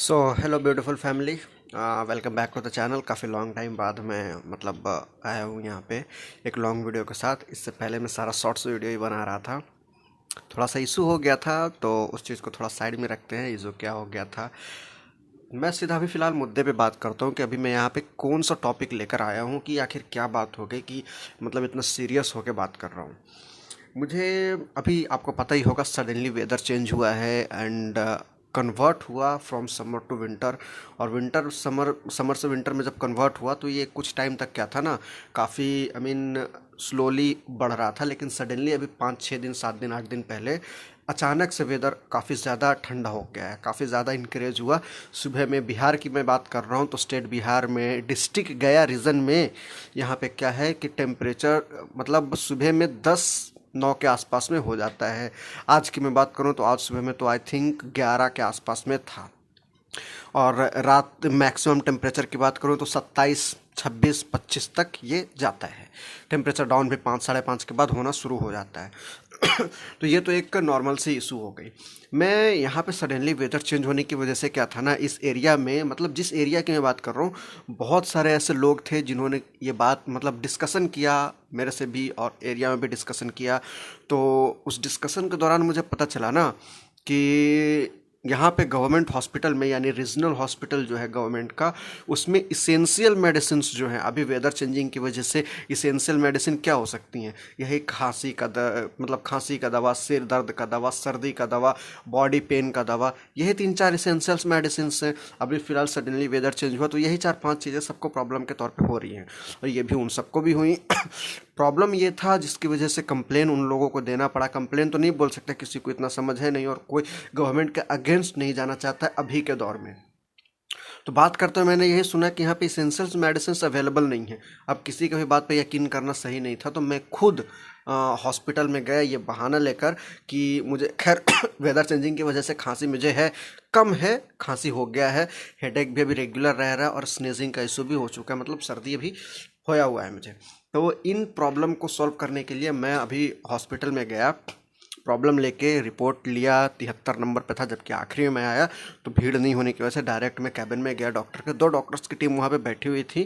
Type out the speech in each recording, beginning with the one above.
So hello beautiful family, welcome back to the channel. काफ़ी long time बाद मैं आया हूँ यहाँ पे एक लॉन्ग वीडियो के साथ। इससे पहले मैं सारा शॉर्ट्स वीडियो ही बना रहा था। थोड़ा सा इशू हो गया था तो उस चीज़ को थोड़ा साइड में रखते हैं। इशू क्या हो गया था, मैं सीधा अभी फ़िलहाल मुद्दे पे बात करता हूँ कि अभी मैं यहाँ पे कौन सा टॉपिक लेकर आया हूँ, कि आखिर क्या बात हो गई कि मतलब इतना सीरियस होके बात कर रहा हूँ। मुझे अभी आपको पता ही होगा, सडनली वेदर चेंज हुआ है एंड कन्वर्ट हुआ फ्रॉम समर टू विंटर। और विंटर समर, समर से विंटर में जब कन्वर्ट हुआ तो ये कुछ टाइम तक क्या था ना, काफ़ी स्लोली बढ़ रहा था। लेकिन सडनली अभी 5-6 दिन 7 दिन 8 दिन पहले अचानक से वेदर काफ़ी ज़्यादा ठंडा हो गया है, काफ़ी ज़्यादा इंक्रीज हुआ। सुबह में बिहार की मैं बात कर रहा हूँ तो स्टेट बिहार में डिस्ट्रिक्ट गया रीजन में यहाँ पे क्या है कि टेम्परेचर मतलब सुबह में 10-9 के आसपास में हो जाता है। आज की मैं बात करूं तो आज सुबह में तो आई थिंक 11 के आसपास में था। और रात मैक्सिमम टेम्परेचर की बात करूं तो 27, 26, 25 तक ये जाता है। टेम्परेचर डाउन भी 5, 5:30 के बाद होना शुरू हो जाता है। तो ये तो एक नॉर्मल सी इशू हो गई। मैं यहाँ पे सडनली वेदर चेंज होने की वजह से क्या था ना, इस एरिया में मतलब जिस एरिया की मैं बात कर रहा हूँ, बहुत सारे ऐसे लोग थे जिन्होंने ये बात मतलब डिस्कशन किया मेरे से भी, और एरिया में भी डिस्कशन किया। तो उस डिस्कशन के दौरान मुझे पता चला ना कि यहाँ पे गवर्नमेंट हॉस्पिटल में, यानी रीजनल हॉस्पिटल जो है गवर्नमेंट का, उसमें इसेंशियल मेडिसिन जो हैं, अभी वेदर चेंजिंग की वजह से इसेंशियल मेडिसिन क्या हो सकती हैं, यही खांसी का मतलब खांसी का दवा, सिर दर्द का दवा, सर्दी का दवा, बॉडी पेन का दवा, यही 3-4 इसेंशियल्स मेडिसिन हैं। अभी फिलहाल सडनली वेदर चेंज हुआ तो यही 4-5 चीज़ें सबको प्रॉब्लम के तौर पे हो रही हैं, और ये भी उन सबको भी हुई। प्रॉब्लम ये था जिसकी वजह से कंप्लेन उन लोगों को देना पड़ा। कंप्लेन तो नहीं बोल सकते, किसी को इतना समझ है नहीं, और कोई गवर्नमेंट के अगेंस्ट नहीं जाना चाहता है अभी के दौर में। तो बात करते हुए मैंने यही सुना कि यहाँ पे इसेंशियल्स मेडिसिन अवेलेबल नहीं है। अब किसी की भी बात पे यकीन करना सही नहीं था, तो मैं खुद हॉस्पिटल में गया ये बहाना लेकर कि मुझे खैर वेदर चेंजिंग की वजह से खांसी मुझे है, कम है, खांसी हो गया है, हेडेक भी अभी रेगुलर रह रहा है, और स्नेजिंग का इशू भी हो चुका है, मतलब सर्दी भी होया हुआ है मुझे। तो इन प्रॉब्लम को सॉल्व करने के लिए मैं अभी हॉस्पिटल में गया, प्रॉब्लम लेके रिपोर्ट लिया। 73 नंबर पे था, जबकि आखिरी में मैं आया तो भीड़ नहीं होने की वजह से डायरेक्ट मैं कैबिन में गया। डॉक्टर के 2 डॉक्टर्स की टीम वहाँ पे बैठी हुई थी।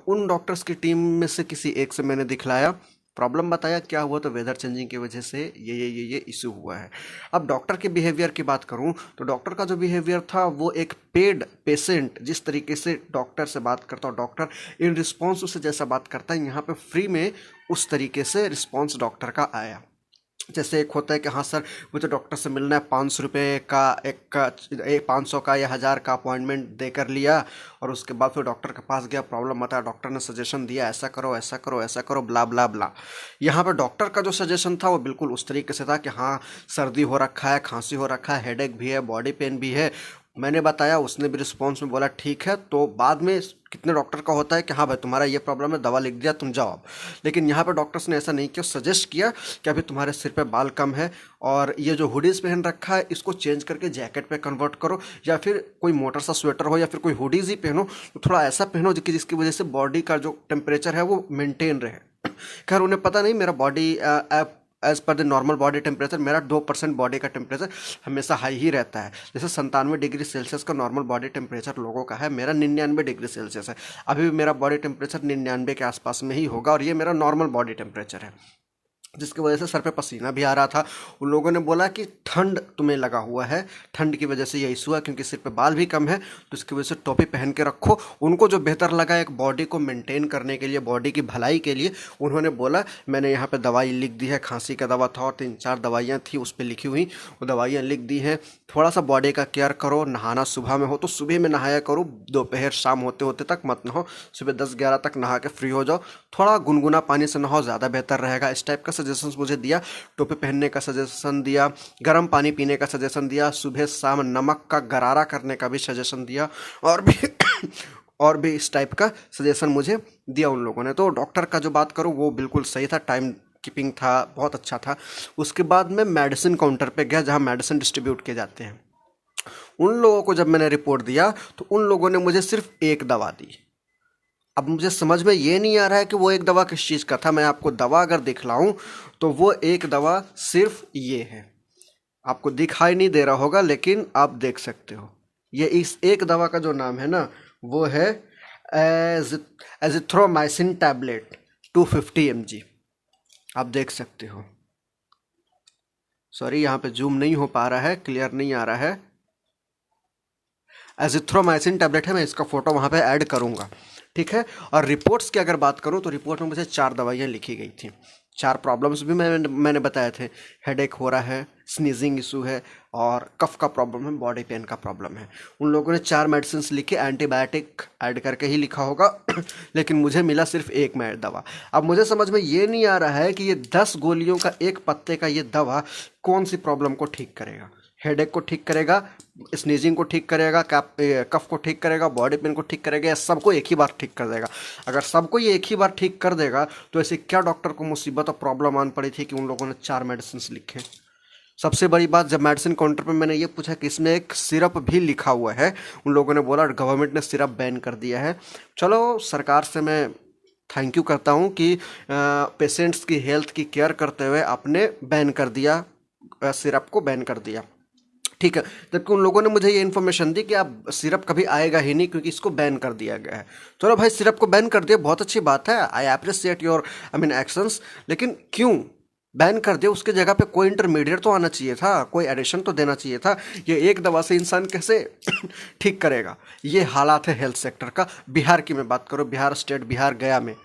उन डॉक्टर्स की टीम में से किसी एक से मैंने दिखलाया, प्रॉब्लम बताया क्या हुआ, तो वेदर चेंजिंग की वजह से ये इशू हुआ है। अब डॉक्टर के बिहेवियर की बात करूं तो डॉक्टर का जो बिहेवियर था वो एक पेड पेशेंट जिस तरीके से डॉक्टर से बात करता है, डॉक्टर इन रिस्पॉन्स उससे जैसा बात करता है, यहाँ पे फ्री में उस तरीके से रिस्पॉन्स डॉक्टर का आया। जैसे एक होता है कि हाँ सर मुझे डॉक्टर से मिलना है, 500 रुपये का एक 500 का या 1000 का अपॉइंटमेंट दे कर लिया, और उसके बाद फिर डॉक्टर के पास गया, प्रॉब्लम बताया, डॉक्टर ने सजेशन दिया ऐसा करो ऐसा करो ऐसा करो, ब्ला ब्ला ब्ला। यहाँ पर डॉक्टर का जो सजेशन था वो बिल्कुल उस तरीके से था कि हाँ सर्दी हो रखा है, खांसी हो रखा है, हेडेक भी है, बॉडी पेन भी है। मैंने बताया, उसने भी रिस्पॉन्स में बोला ठीक है। तो बाद में कितने डॉक्टर का होता है कि हाँ भाई तुम्हारा ये प्रॉब्लम है, दवा लिख दिया, तुम जाओ अब। लेकिन यहाँ पर डॉक्टर्स ने ऐसा नहीं किया, सजेस्ट किया कि अभी तुम्हारे सिर पे बाल कम है, और ये जो हुडीज पहन रखा है इसको चेंज करके जैकेट पे कन्वर्ट करो, या फिर कोई मोटा सा स्वेटर हो, या फिर कोई हुडीज ही पहनो, तो थोड़ा ऐसा पहनो जिसकी वजह से बॉडी का जो टेम्परेचर है वो मेंटेन रहे। खैर उन्हें पता नहीं, मेरा body as per the normal body temperature मेरा 2% बॉडी का टेम्परेचर हमेशा हाई ही रहता है। जैसे 97 डिग्री सेल्सियस का नॉर्मल बॉडी टेम्परेचर लोगों का है, मेरा 99 डिग्री सेल्सियस है। अभी भी मेरा बॉडी टेम्परेचर 99 के आसपास में ही होगा, और ये मेरा नॉर्मल बॉडी टेम्परेचर है, जिसकी वजह से सर पे पसीना भी आ रहा था। उन लोगों ने बोला कि ठंड तुम्हें लगा हुआ है, ठंड की वजह से ये इशू है, क्योंकि सिर पे बाल भी कम है, तो इसकी वजह से टोपी पहन के रखो। उनको जो बेहतर लगा एक बॉडी को मेंटेन करने के लिए, बॉडी की भलाई के लिए, उन्होंने बोला। मैंने यहाँ पे दवाई लिख दी है, खांसी का दवा था और 3-4 दवाइयाँ थी उस पर लिखी हुई, वो दवाइयाँ लिख दी हैं। थोड़ा सा बॉडी का केयर करो, नहाना सुबह में हो तो सुबह में नहाया करो, दोपहर शाम होते होते तक मत नहाओ, सुबह 10-11 तक नहा के फ्री हो जाओ, थोड़ा गुनगुना पानी से नहाओ, ज़्यादा बेहतर रहेगा। इस टाइप का सजेशन मुझे दिया। टोपी पहनने का सजेशन दिया, गर्म पानी पीने का सजेशन दिया, सुबह शाम नमक का गरारा करने का भी सजेशन दिया, और भी और भी इस टाइप का सजेशन मुझे दिया उन लोगों ने। तो डॉक्टर का जो बात करूँ वो बिल्कुल सही था, टाइम कीपिंग था, बहुत अच्छा था। उसके बाद मैं मेडिसिन काउंटर पे गया जहाँ मेडिसिन डिस्ट्रीब्यूट किए जाते हैं। उन लोगों को जब मैंने रिपोर्ट दिया तो उन लोगों ने मुझे सिर्फ एक दवा दी। अब मुझे समझ में ये नहीं आ रहा है कि वो एक दवा किस चीज़ का था। मैं आपको दवा अगर दिखलाऊं तो वो एक दवा सिर्फ ये है, आपको दिखाई नहीं दे रहा होगा लेकिन आप देख सकते हो, ये इस एक दवा का जो नाम है ना वो है एजिथ्रोमाइसिन टैबलेट 250 mg। आप देख सकते हो। सॉरी, यहाँ पे जूम नहीं हो पा रहा है, क्लियर नहीं आ रहा है। एजिथ्रोमाइसिन टैबलेट है, मैं इसका फोटो वहाँ पे ऐड करूँगा, ठीक है। और रिपोर्ट्स की अगर बात करूँ तो रिपोर्ट में मुझे 4 दवाइयाँ लिखी गई थी। 4 प्रॉब्लम्स भी मैंने बताए थे। हेडेक हो रहा है, स्नीजिंग इशू है, और कफ का प्रॉब्लम है, बॉडी पेन का प्रॉब्लम है। उन लोगों ने 4 मेडिसिन लिखे, एंटीबायोटिक ऐड करके ही लिखा होगा लेकिन मुझे मिला सिर्फ एक दवा। अब मुझे समझ में ये नहीं आ रहा है कि ये 10 गोलियों का एक पत्ते का ये दवा कौन सी प्रॉब्लम को ठीक करेगा। हेडेक को ठीक करेगा, स्नीजिंग को ठीक करेगा, कफ को ठीक करेगा, बॉडी पेन को ठीक करेगा, या सबको एक ही बार ठीक कर देगा। अगर सबको ये एक ही बार ठीक कर देगा तो ऐसे क्या डॉक्टर को मुसीबत और प्रॉब्लम आन पड़ी थी कि उन लोगों ने 4 मेडिसिन लिखे। सबसे बड़ी बात, जब मेडिसिन काउंटर पे मैंने ये पूछा कि इसमें एक सिरप भी लिखा हुआ है, उन लोगों ने बोला गवर्नमेंट ने सिरप बैन कर दिया है। चलो, सरकार से मैं थैंक यू करता हूँ कि पेशेंट्स की हेल्थ की केयर करते हुए आपने बैन कर दिया, सिरप को बैन कर दिया, ठीक है। जबकि उन लोगों ने मुझे ये इन्फॉर्मेशन दी कि आप सिरप कभी आएगा ही नहीं क्योंकि इसको बैन कर दिया गया है। चलो भाई, सिरप को बैन कर दिया, बहुत अच्छी बात है, आई अप्रिशिएट योर एक्शंस। लेकिन क्यों बैन कर दिया? उसके जगह पे कोई इंटरमीडिएट तो आना चाहिए था, कोई एडिशन तो देना चाहिए था। ये एक दवा से इंसान कैसे ठीक करेगा? ये हालात है हेल्थ सेक्टर का। बिहार की मैं बात करूँ, बिहार स्टेट, बिहार गया में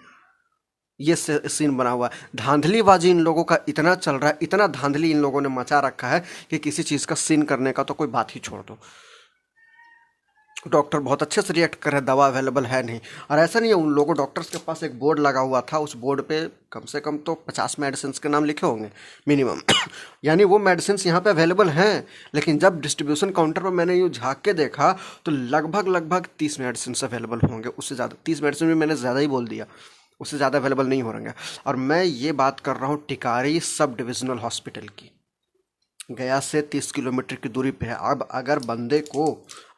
ये सीन बना हुआ है। धांधलीबाजी इन लोगों का इतना चल रहा है, इतना धांधली इन लोगों ने मचा रखा है कि किसी चीज़ का सीन करने का तो कोई बात ही छोड़ दो। डॉक्टर बहुत अच्छे से रिएक्ट कर रहे हैं, दवा अवेलेबल है नहीं। और ऐसा नहीं है, उन लोगों डॉक्टर्स के पास एक बोर्ड लगा हुआ था, उस बोर्ड पे कम से कम तो 50 मेडिसिन के नाम लिखे होंगे मिनिमम यानी वो मेडिसिन यहाँ पे अवेलेबल हैं। लेकिन जब डिस्ट्रीब्यूशन काउंटर पर मैंने यूँ झाँक के देखा तो लगभग 30 मेडिसिन अवेलेबल होंगे, उससे ज़्यादा। 30 मेडिसिन भी मैंने ज़्यादा ही बोल दिया, उससे ज़्यादा अवेलेबल नहीं हो रहेंगे। और मैं ये बात कर रहा हूँ टिकारी सब डिविजनल हॉस्पिटल की, गया से 30 किलोमीटर की दूरी पे है। अब अगर बंदे को,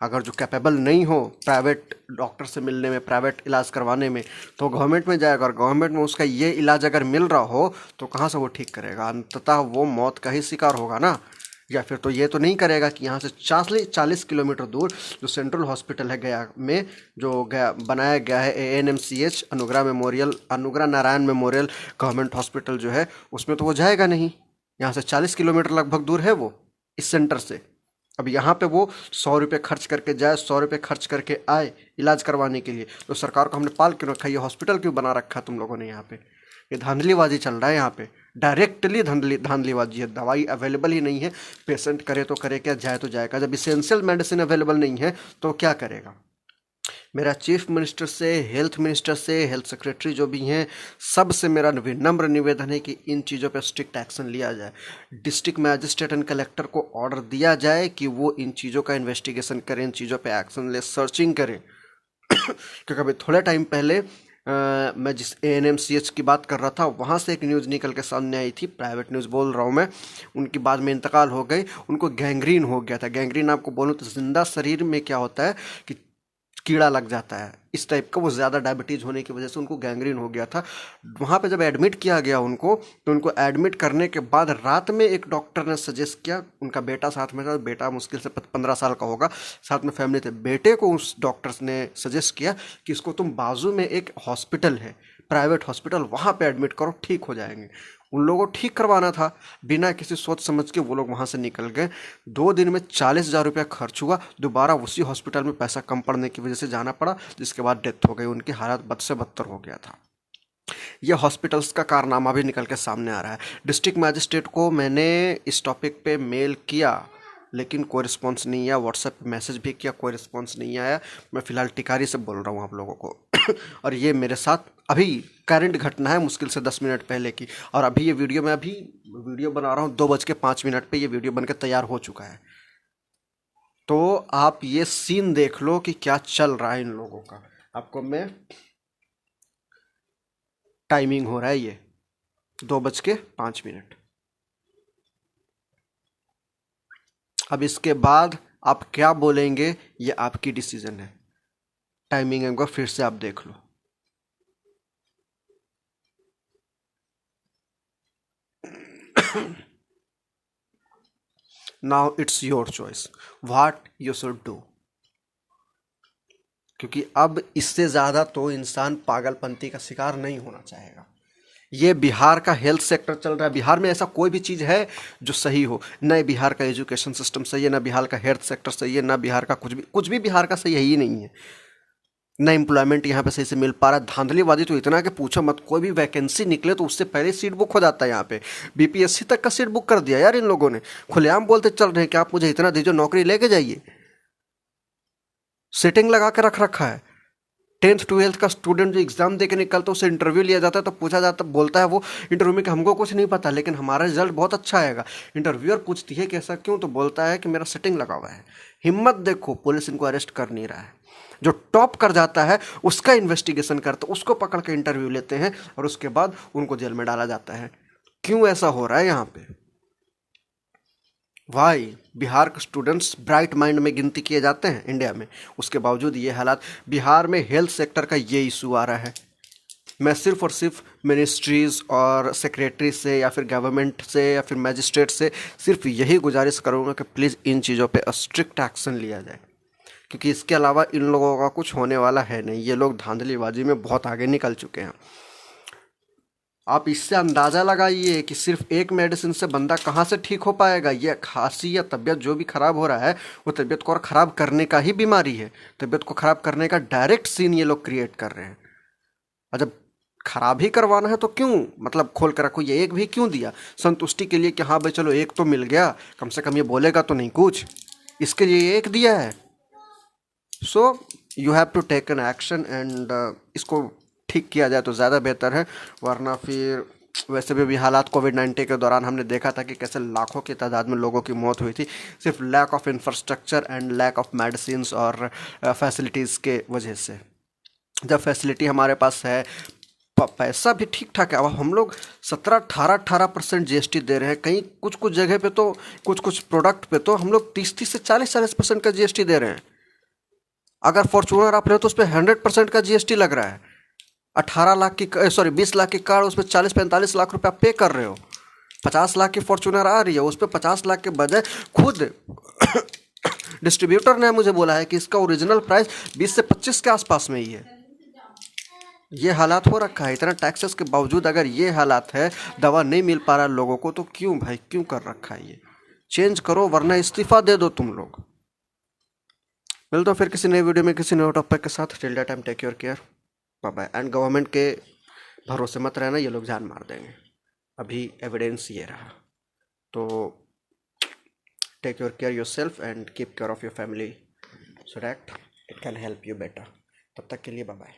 अगर जो कैपेबल नहीं हो प्राइवेट डॉक्टर से मिलने में, प्राइवेट इलाज करवाने में, तो गवर्नमेंट में जाएगा। और गवर्नमेंट में उसका ये इलाज अगर मिल रहा हो तो कहाँ से वो ठीक करेगा? अंततः वो मौत का ही शिकार होगा ना। या फिर तो ये तो नहीं करेगा कि यहाँ से 40 किलोमीटर दूर जो सेंट्रल हॉस्पिटल है गया में, जो गया बनाया गया है ANMCH, अनुग्रह memorial, Anugrah Narayan memorial government hospital जो है, उसमें तो वो जाएगा नहीं। यहाँ से 40 किलोमीटर लगभग दूर है वो इस सेंटर से। अब यहाँ पे वो 100 रुपये खर्च करके जाए, 100 रुपये खर्च करके आए इलाज करवाने के लिए, तो सरकार को हमने पाल क्यों रखा? ये हॉस्पिटल क्यों बना रखा तुम लोगों ने यहाँ पे? ये धांधलीबाजी चल रहा है यहाँ पे, डायरेक्टली धांधलीबाजी है। दवाई अवेलेबल ही नहीं है, पेशेंट करे तो करे क्या, जाए तो जाएगा। जब इसेंशियल मेडिसिन अवेलेबल नहीं है तो क्या करेगा? मेरा चीफ मिनिस्टर से, हेल्थ मिनिस्टर से, हेल्थ सेक्रेटरी जो भी हैं, सबसे मेरा विनम्र निवेदन है कि इन चीज़ों पर स्ट्रिक्ट एक्शन लिया जाए। डिस्ट्रिक्ट मैजिस्ट्रेट एंड कलेक्टर को ऑर्डर दिया जाए कि वो इन चीज़ों का इन्वेस्टिगेशन करें, इन चीज़ों पे एक्शन ले, सर्चिंग करें क्योंकि अभी थोड़े टाइम पहले मैं जिस ANMCH की बात कर रहा था, वहाँ से एक न्यूज़ निकल के सामने आई थी, प्राइवेट न्यूज़ बोल रहा हूँ मैं, उनकी बाद में इंतकाल हो गई। उनको गैंग्रीन हो गया था। गैंग्रीन आपको बोलूँ तो जिंदा शरीर में क्या होता है कि कीड़ा लग जाता है, इस टाइप का। वो ज़्यादा डायबिटीज़ होने की वजह से उनको गैंग्रीन हो गया था। वहाँ पे जब एडमिट किया गया उनको, तो उनको एडमिट करने के बाद रात में एक डॉक्टर ने सजेस्ट किया, उनका बेटा साथ में था, बेटा मुश्किल से 15 साल का होगा, साथ में फैमिली थे। बेटे को उस डॉक्टर ने सजेस्ट किया कि इसको तुम बाजू में एक हॉस्पिटल है, प्राइवेट हॉस्पिटल, वहाँ पे एडमिट करो, ठीक हो जाएंगे। उन लोगों को ठीक करवाना था, बिना किसी सोच समझ के वो लोग वहाँ से निकल गए। 2 दिन में 40,000 रुपया खर्च हुआ, दोबारा उसी हॉस्पिटल में पैसा कम पड़ने की वजह से जाना पड़ा, जिसके बाद डेथ हो गई। उनकी हालत बद से बदतर हो गया था। यह हॉस्पिटल्स का कारनामा भी निकल के सामने आ रहा है। डिस्ट्रिक्ट मैजिस्ट्रेट को मैंने इस टॉपिक पे मेल किया, लेकिन कोई रिस्पॉन्स नहीं आया। व्हाट्सएप पे मैसेज भी किया, कोई रिस्पॉन्स नहीं आया। मैं फ़िलहाल टिकारी से बोल रहा हूँ आप लोगों को और ये मेरे साथ अभी करंट घटना है, मुश्किल से 10 मिनट पहले की। और अभी ये वीडियो मैं अभी वीडियो बना रहा हूँ 2:05 पे, ये वीडियो बनकर तैयार हो चुका है। तो आप ये सीन देख लो कि क्या चल रहा है इन लोगों का। आपको मैं टाइमिंग हो रहा है ये 2:05। अब इसके बाद आप क्या बोलेंगे ये आपकी डिसीजन है। टाइमिंग एक बार फिर से आप देख लो। Now it's your choice what you should do. क्योंकि अब इससे ज़्यादा तो इंसान पागलपंती का शिकार नहीं होना चाहेगा। ये बिहार का हेल्थ सेक्टर चल रहा है, बिहार में ऐसा कोई भी चीज़ है जो सही हो? न बिहार का एजुकेशन सिस्टम सही है, ना बिहार का हेल्थ सेक्टर सही है, ना बिहार का कुछ भी बिहार का सही है ही नहीं है। ना एम्प्लॉयमेंट यहाँ पे सही से मिल पा रहा है। धांधलीबाजी तो इतना कि पूछो मत, कोई भी वैकेंसी निकले तो उससे पहले सीट बुक हो जाता है। यहाँ पे बीपीएससी तक का सीट बुक कर दिया यार इन लोगों ने। खुलेआम बोलते चल रहे हैं कि आप मुझे इतना दीजिए, नौकरी लेके जाइए। सेटिंग लगा के रख रखा है। 10th 12th का स्टूडेंट जो एग्जाम दे के निकलता है उससे इंटरव्यू लिया जाता है, तो पूछा जाता, बोलता है वो इंटरव्यू में कि हमको कुछ नहीं पता लेकिन हमारा रिजल्ट बहुत अच्छा आएगा। इंटरव्यूअर पूछती है कि ऐसा क्यों, तो बोलता है कि मेरा सेटिंग लगा हुआ है। हिम्मत देखो, पुलिस इनको अरेस्ट कर नहीं रहा है। जो टॉप कर जाता है उसका इन्वेस्टिगेशन करते, उसको पकड़ के इंटरव्यू लेते हैं और उसके बाद उनको जेल में डाला जाता है। क्यों ऐसा हो रहा है यहाँ पे? भाई, बिहार के स्टूडेंट्स ब्राइट माइंड में गिनती किए जाते हैं इंडिया में, उसके बावजूद ये हालात। बिहार में हेल्थ सेक्टर का ये इशू आ रहा है। मैं सिर्फ और सिर्फ मिनिस्ट्रीज़ और सेक्रेटरी से या फिर गवर्नमेंट से या फिर मैजिस्ट्रेट से सिर्फ यही गुजारिश करूँगा कि प्लीज़ इन चीज़ों पे स्ट्रिक्ट एक्शन लिया जाए, क्योंकि इसके अलावा इन लोगों का कुछ होने वाला है नहीं। ये लोग धांधलीबाजी में बहुत आगे निकल चुके हैं। आप इससे अंदाज़ा लगाइए कि सिर्फ एक मेडिसिन से बंदा कहाँ से ठीक हो पाएगा। ये खांसी या तबीयत जो भी ख़राब हो रहा है वो तबीयत को और ख़राब करने का ही बीमारी है। तबीयत को ख़राब करने का डायरेक्ट सीन ये लोग क्रिएट कर रहे हैं। और जब खराब ही करवाना है तो क्यों, मतलब खोल कर रखो। ये एक भी क्यों दिया? संतुष्टि के लिए कि हाँ भाई चलो एक तो मिल गया, कम से कम ये बोलेगा तो नहीं कुछ, इसके लिए ये एक दिया है। So you have to take an action and इसको ठीक किया जाए तो ज़्यादा बेहतर है। वरना फिर वैसे भी हालात कोविड-19 के दौरान हमने देखा था कि कैसे लाखों की तादाद में लोगों की मौत हुई थी, सिर्फ lack of infrastructure and lack of medicines और फैसिलिटीज़ के वजह से। जब फैसिलिटी हमारे पास है, पैसा भी ठीक ठाक है। अब हम लोग 17-18% जीएसटी दे रहे हैं, कहीं कुछ कुछ जगह पे तो कुछ कुछ प्रोडक्ट पे तो हम लोग 30 से 40% का जीएसटी दे रहे हैं। अगर फॉर्चूनर आप रहे हो तो उस पर 100% का जीएसटी लग रहा है। 18 लाख की 20 लाख की कार, उस पर 40-45 लाख रुपया पे कर रहे हो। 50 लाख की फॉर्चूनर आ रही है, उस पर 50 लाख के बजाय खुद डिस्ट्रीब्यूटर ने मुझे बोला है कि इसका ओरिजिनल प्राइस 20 से 25 के आसपास में ही है। ये हालात हो रखा है। इतना टैक्सेस के बावजूद अगर ये हालात है, दवा नहीं मिल पा रहा है लोगों को, तो क्यों भाई, क्यों कर रखा है ये? चेंज करो वरना इस्तीफा दे दो तुम लोग। मिलता हूँ फिर किसी नए वीडियो में किसी नए टॉपिक के साथ। Till that time take your care, bye bye. And government के भरोसे मत रहना, ये लोग जान मार देंगे। अभी एविडेंस ये रहा। तो take your care yourself and keep care of your family so that it can help you better. तब तक के लिए बाय बाय।